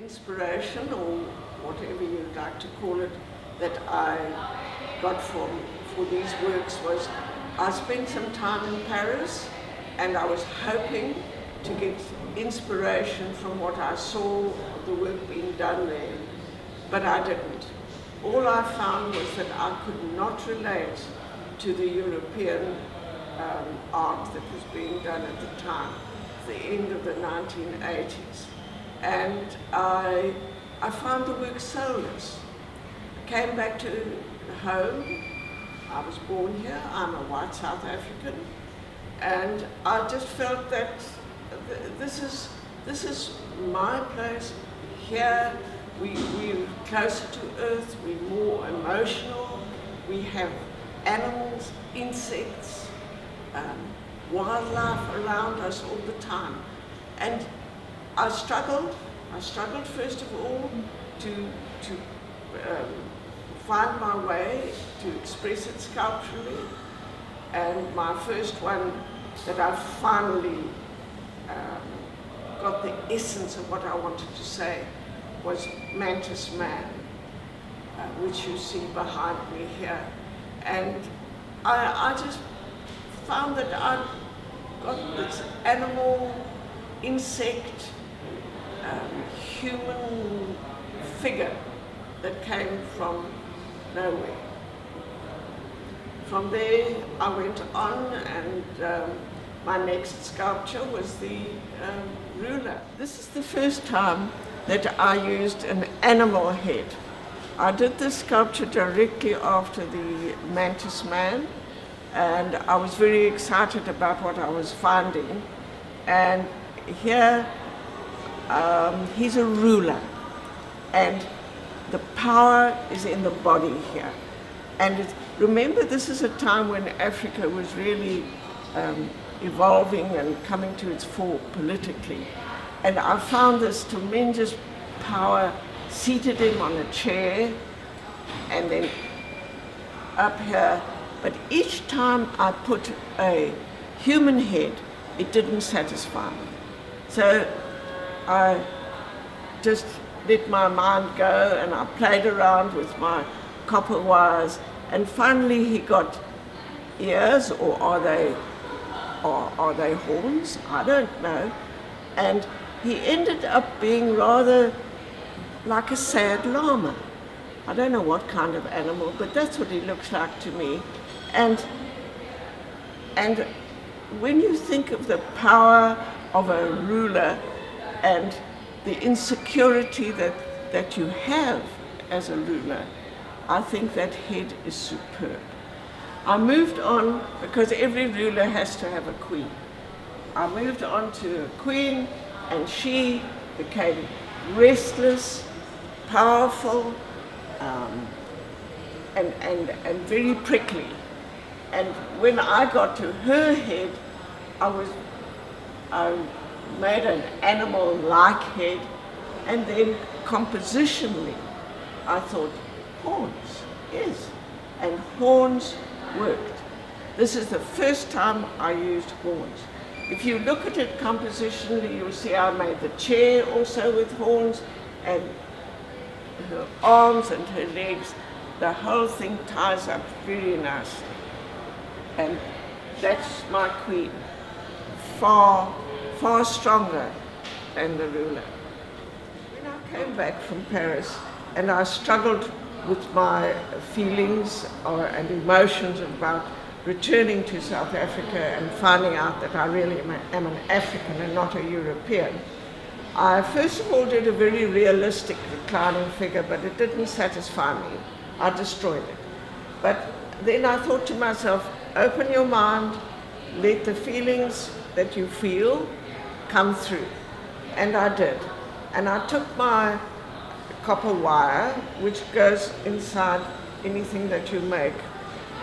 inspiration, or whatever you'd like to call it, that I got for these works was I spent some time in Paris, and I was hoping to get inspiration from what I saw of the work being done there, but I didn't. All I found was that I could not relate to the European art that was being done at the time, the end of the 1980s. And I found the work soulless. I came back to home. I was born here. I'm a white South African. And I just felt that this is my place. Here we're closer to earth, we're more emotional, we have animals, insects, wildlife around us all the time. And I struggled first of all to find my way to express it sculpturally. And my first one that I finally got the essence of what I wanted to say was Mantis Man, which you see behind me here. And I just found that I got this animal, insect, human figure that came from nowhere. From there I went on, and my next sculpture was the ruler. This is the first time that I used an animal head. I did this sculpture directly after the Mantis Man, and I was very excited about what I was finding. And here, he's a ruler, and the power is in the body here. And remember, this is a time when Africa was really evolving and coming to its fore politically. And I found this tremendous power, seated him on a chair, and then up here. But each time I put a human head, it didn't satisfy me. So I just let my mind go, and I played around with my copper wires, and finally he got ears, or are they horns? I don't know. And he ended up being rather like a sad llama. I don't know what kind of animal, but that's what he looks like to me. And when you think of the power of a ruler and the insecurity that you have as a ruler, I think that head is superb. I moved on, because every ruler has to have a queen. I moved on to a queen, and she became restless, powerful, and very prickly. And when I got to her head, I made an animal-like head, and then compositionally, I thought, horns, yes, and horns worked. This is the first time I used horns. If you look at it compositionally, you'll see I made the chair also with horns, and her arms and her legs. The whole thing ties up very nicely. And that's my queen, far, far stronger than the ruler. When I came back from Paris, and I struggled with my feelings and emotions about returning to South Africa and finding out that I really am an African and not a European, I first of all did a very realistic reclining figure, but it didn't satisfy me. I destroyed it. But then I thought to myself, open your mind, let the feelings that you feel come through. And I did. And I took my copper wire, which goes inside anything that you make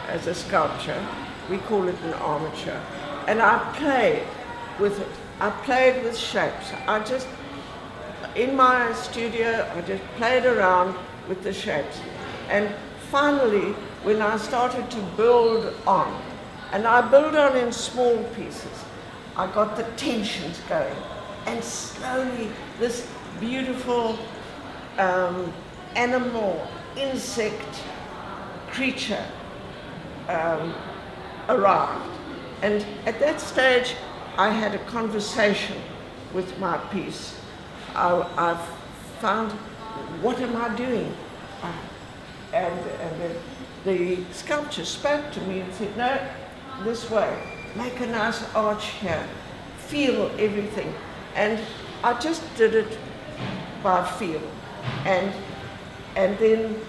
as a sculpture. We call it an armature. And I played with it. I played with shapes. In my studio, I just played around with the shapes. And finally, when I started to build on, and I build on in small pieces, I got the tensions going. And slowly, this beautiful animal, insect, creature arrived. And at that stage, I had a conversation with my piece. I've found, what am I doing? And the sculptor spoke to me and said, no, this way, make a nice arch here, feel everything. And I just did it by feel. And then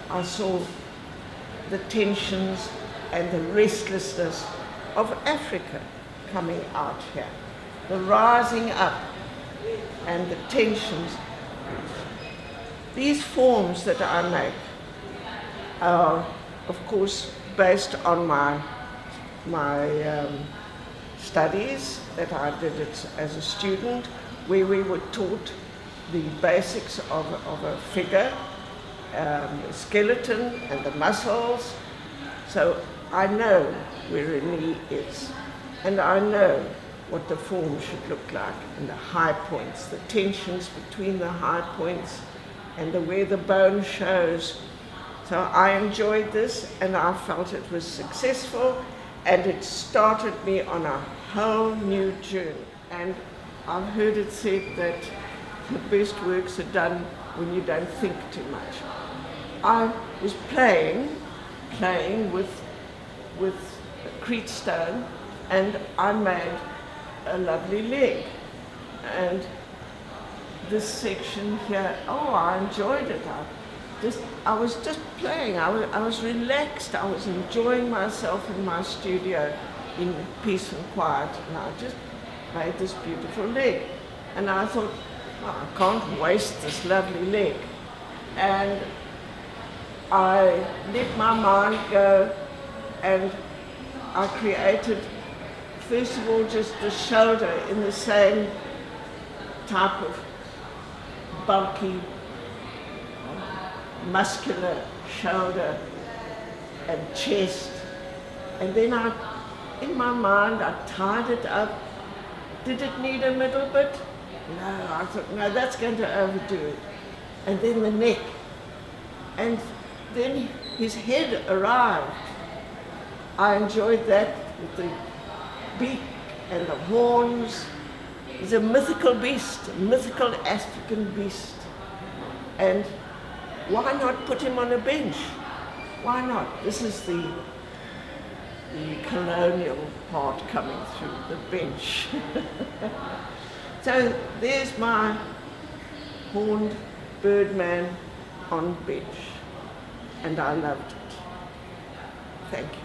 I saw the tensions and the restlessness of Africa coming out here, the rising up and the tensions. These forms that I make are, of course, based on my studies that I did it as a student, where we were taught the basics of a figure, the skeleton and the muscles. So I know where a knee is, and I know what the form should look like, and the high points, the tensions between the high points, and the way the bone shows. So I enjoyed this, and I felt it was successful, and it started me on a whole new journey. And I've heard it said that the best works are done when you don't think too much. I was playing with crete stone, and I made a lovely leg. And this section here, oh, I enjoyed it. I was just playing. I was relaxed. I was enjoying myself in my studio in peace and quiet, and I just made this beautiful leg. And I thought, oh, I can't waste this lovely leg. And I let my mind go, and I created, first of all, just the shoulder in the same type of bulky, muscular shoulder and chest. And then in my mind, I tied it up. Did it need a middle bit? No, I thought, no, that's going to overdo it. And then the neck. And then his head arrived. I enjoyed that with the beak and the horns. He's a mythical beast, a mythical African beast. And why not put him on a bench? Why not? This is the colonial part coming through, the bench. So there's my horned birdman on bench, and I loved it. Thank you.